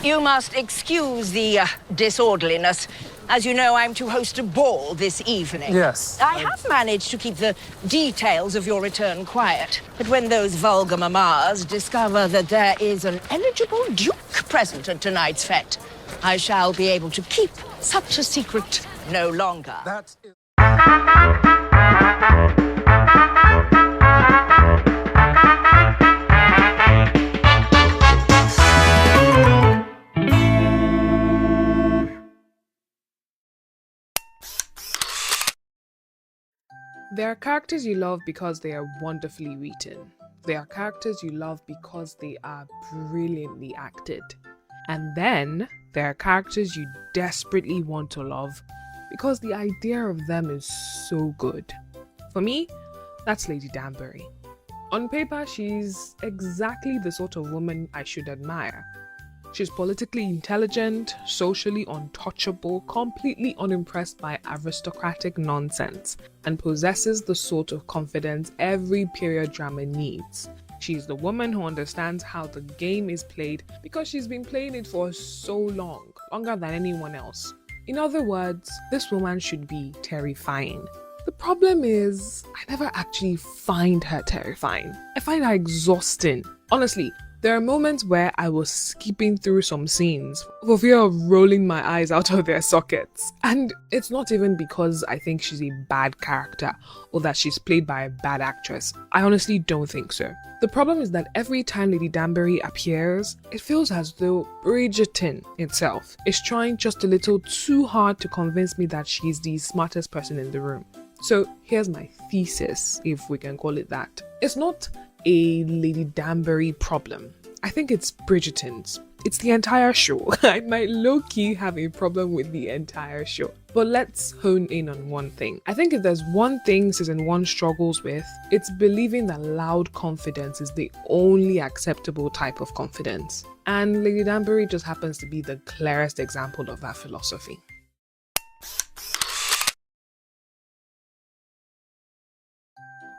You must excuse the disorderliness. As you know, I'm to host a ball this evening. Yes. I have managed to keep the details of your return quiet. But when those vulgar mammas discover that there is an eligible duke present at tonight's fete, I shall be able to keep such a secret no longer. That is... There are characters you love because they are wonderfully written. There are characters you love because they are brilliantly acted. And then there are characters you desperately want to love because the idea of them is so good. For me, that's Lady Danbury. On paper, she's exactly the sort of woman I should admire. She's politically intelligent, socially untouchable, completely unimpressed by aristocratic nonsense, and possesses the sort of confidence every period drama needs. She's the woman who understands how the game is played because she's been playing it for so long, longer than anyone else. In other words, this woman should be terrifying. The problem is, I never actually find her terrifying. I find her exhausting. Honestly, there are moments where I was skipping through some scenes for fear of rolling my eyes out of their sockets. And it's not even because I think she's a bad character or that she's played by a bad actress. I honestly don't think so. The problem is that every time Lady Danbury appears, it feels as though Bridgerton itself is trying just a little too hard to convince me that she's the smartest person in the room. So here's my thesis, if we can call it that. It's not a Lady Danbury problem. I think it's Bridgerton's. It's the entire show. I might low-key have a problem with the entire show. But let's hone in on one thing. I think if there's one thing season 1 struggles with, it's believing that loud confidence is the only acceptable type of confidence. And Lady Danbury just happens to be the clearest example of that philosophy.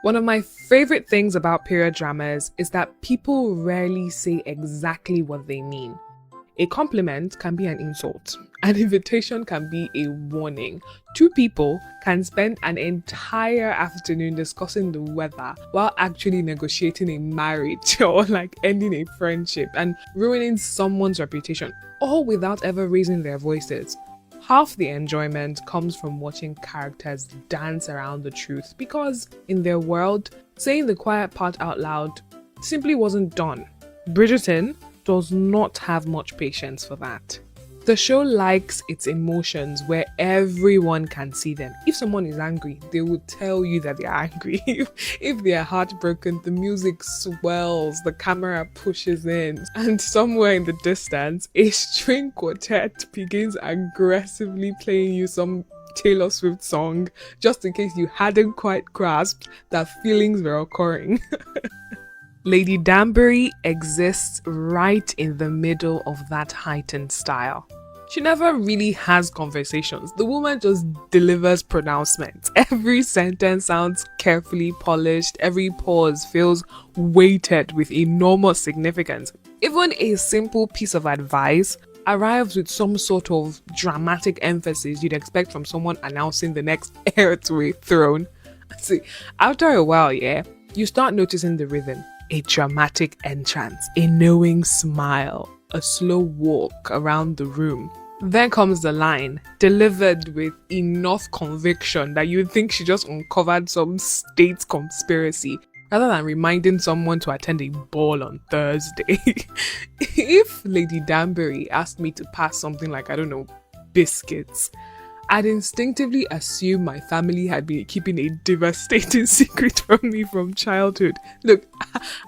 One of my favorite things about period dramas is that people rarely say exactly what they mean. A compliment can be an insult. An invitation can be a warning. Two people can spend an entire afternoon discussing the weather while actually negotiating a marriage or ending a friendship and ruining someone's reputation, all without ever raising their voices. Half the enjoyment comes from watching characters dance around the truth because, in their world, saying the quiet part out loud simply wasn't done. Bridgerton does not have much patience for that. The show likes its emotions where everyone can see them. If someone is angry, they will tell you that they are angry. If they are heartbroken, the music swells, the camera pushes in, and somewhere in the distance, a string quartet begins aggressively playing you some Taylor Swift song, just in case you hadn't quite grasped that feelings were occurring. Lady Danbury exists right in the middle of that heightened style. She never really has conversations. The woman just delivers pronouncements. Every sentence sounds carefully polished. Every pause feels weighted with enormous significance. Even a simple piece of advice arrives with some sort of dramatic emphasis you'd expect from someone announcing the next heir to a throne. See, after a while, you start noticing the rhythm. A dramatic entrance, a knowing smile, a slow walk around the room. Then comes the line, delivered with enough conviction that you'd think she just uncovered some state conspiracy, rather than reminding someone to attend a ball on Thursday. If Lady Danbury asked me to pass something like, biscuits, I'd instinctively assume my family had been keeping a devastating secret from me from childhood. Look,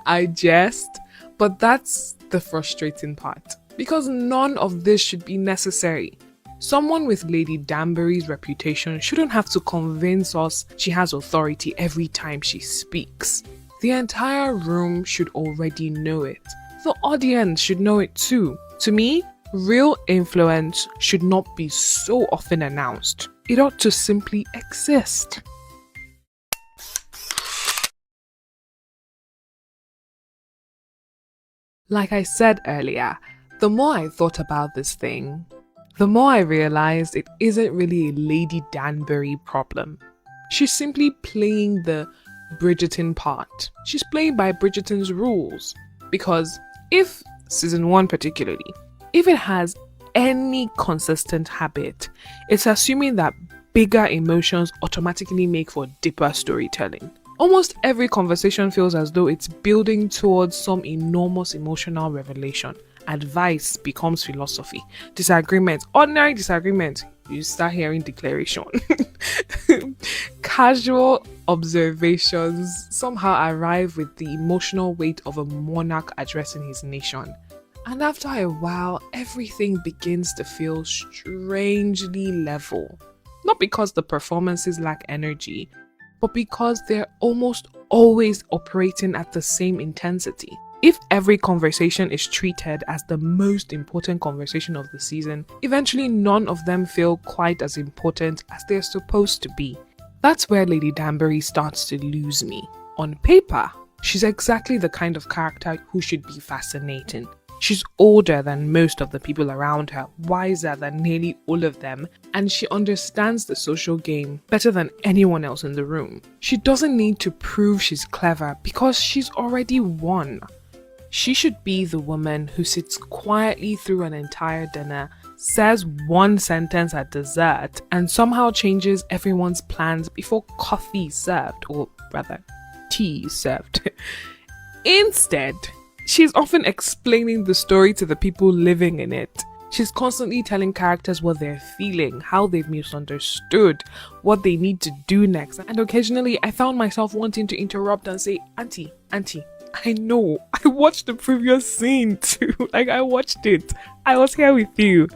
I jest, but that's the frustrating part. Because none of this should be necessary. Someone with Lady Danbury's reputation shouldn't have to convince us she has authority every time she speaks. The entire room should already know it. The audience should know it too. To me, real influence should not be so often announced. It ought to simply exist. Like I said earlier, The more I thought about this thing, the more I realized it isn't really a Lady Danbury problem. She's simply playing the Bridgerton part. She's playing by Bridgerton's rules. Because if season 1 particularly, if it has any consistent habit, it's assuming that bigger emotions automatically make for deeper storytelling. Almost every conversation feels as though it's building towards some enormous emotional revelation. Advice becomes philosophy. Disagreement, ordinary disagreement, you start hearing declaration. Casual observations somehow arrive with the emotional weight of a monarch addressing his nation. And after a while, everything begins to feel strangely level. Not because the performances lack energy, but because they're almost always operating at the same intensity. If every conversation is treated as the most important conversation of the season, eventually none of them feel quite as important as they're supposed to be. That's where Lady Danbury starts to lose me. On paper, she's exactly the kind of character who should be fascinating. She's older than most of the people around her, wiser than nearly all of them, and she understands the social game better than anyone else in the room. She doesn't need to prove she's clever because she's already won. She should be the woman who sits quietly through an entire dinner, says one sentence at dessert, and somehow changes everyone's plans before coffee is served, or rather, tea is served. Instead, she's often explaining the story to the people living in it. She's constantly telling characters what they're feeling, how they've misunderstood, what they need to do next. And occasionally, I found myself wanting to interrupt and say, Auntie, I know, I watched the previous scene too. I watched it. I was here with you.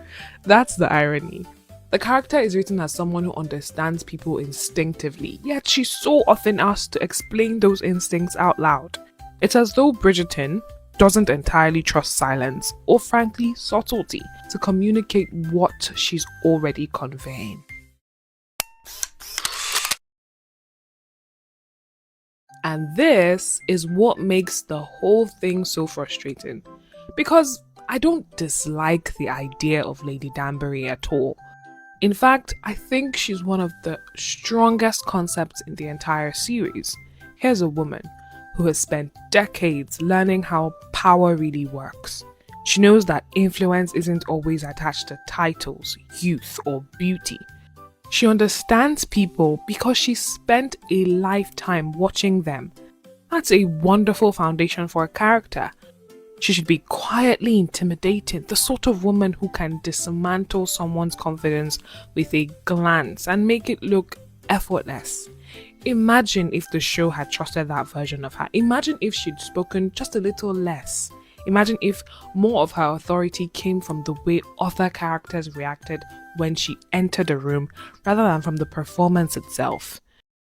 That's the irony. The character is written as someone who understands people instinctively, yet she's so often asked to explain those instincts out loud. It's as though Bridgerton doesn't entirely trust silence, or frankly, subtlety, to communicate what she's already conveying. And this is what makes the whole thing so frustrating. Because I don't dislike the idea of Lady Danbury at all. In fact, I think she's one of the strongest concepts in the entire series. Here's a woman who has spent decades learning how power really works. She knows that influence isn't always attached to titles, youth, or beauty. She understands people because she spent a lifetime watching them. That's a wonderful foundation for a character. She should be quietly intimidating, the sort of woman who can dismantle someone's confidence with a glance and make it look effortless. Imagine if the show had trusted that version of her. Imagine if she'd spoken just a little less. Imagine if more of her authority came from the way other characters reacted when she entered a room rather than from the performance itself.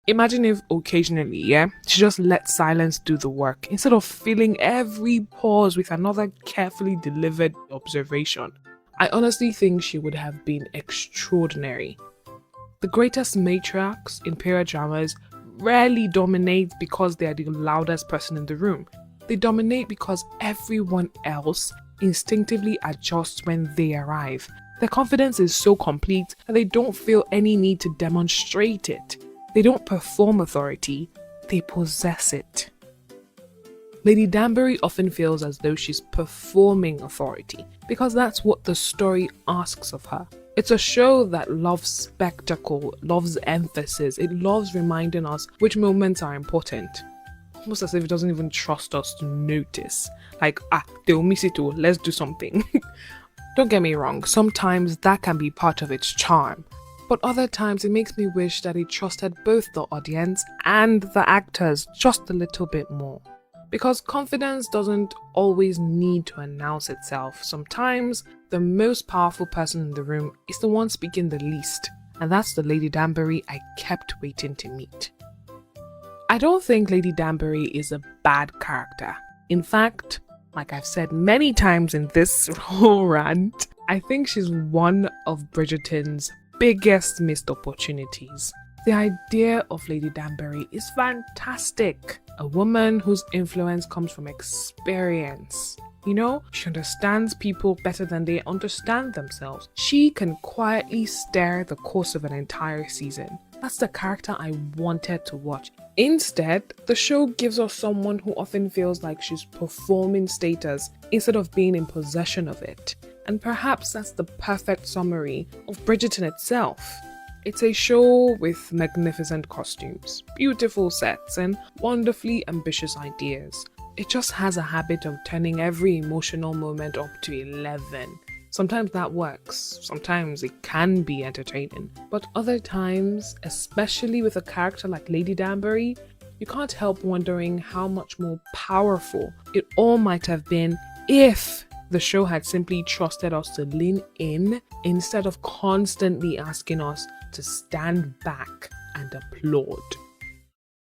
Imagine if occasionally, she just let silence do the work instead of filling every pause with another carefully delivered observation. I honestly think she would have been extraordinary. The greatest matriarchs in period dramas rarely dominate because they are the loudest person in the room. They dominate because everyone else instinctively adjusts when they arrive. Their confidence is so complete that they don't feel any need to demonstrate it. They don't perform authority, they possess it. Lady Danbury often feels as though she's performing authority because that's what the story asks of her. It's a show that loves spectacle, loves emphasis, it loves reminding us which moments are important. Almost as if it doesn't even trust us to notice. Like, they'll miss it all, let's do something. Don't get me wrong, sometimes that can be part of its charm. But other times it makes me wish that it trusted both the audience and the actors just a little bit more. Because confidence doesn't always need to announce itself. Sometimes the most powerful person in the room is the one speaking the least. And that's the Lady Danbury I kept waiting to meet. I don't think Lady Danbury is a bad character. In fact, like I've said many times in this whole rant, I think she's one of Bridgerton's biggest missed opportunities. The idea of Lady Danbury is fantastic. A woman whose influence comes from experience, You know, she understands people better than they understand themselves. She can quietly steer the course of an entire season. That's the character I wanted to watch. Instead, the show gives us someone who often feels like she's performing status instead of being in possession of it. And perhaps that's the perfect summary of Bridgerton itself. It's a show with magnificent costumes, beautiful sets, and wonderfully ambitious ideas. It just has a habit of turning every emotional moment up to 11. Sometimes that works, sometimes it can be entertaining, but other times, especially with a character like Lady Danbury, you can't help wondering how much more powerful it all might have been if the show had simply trusted us to lean in instead of constantly asking us to stand back and applaud.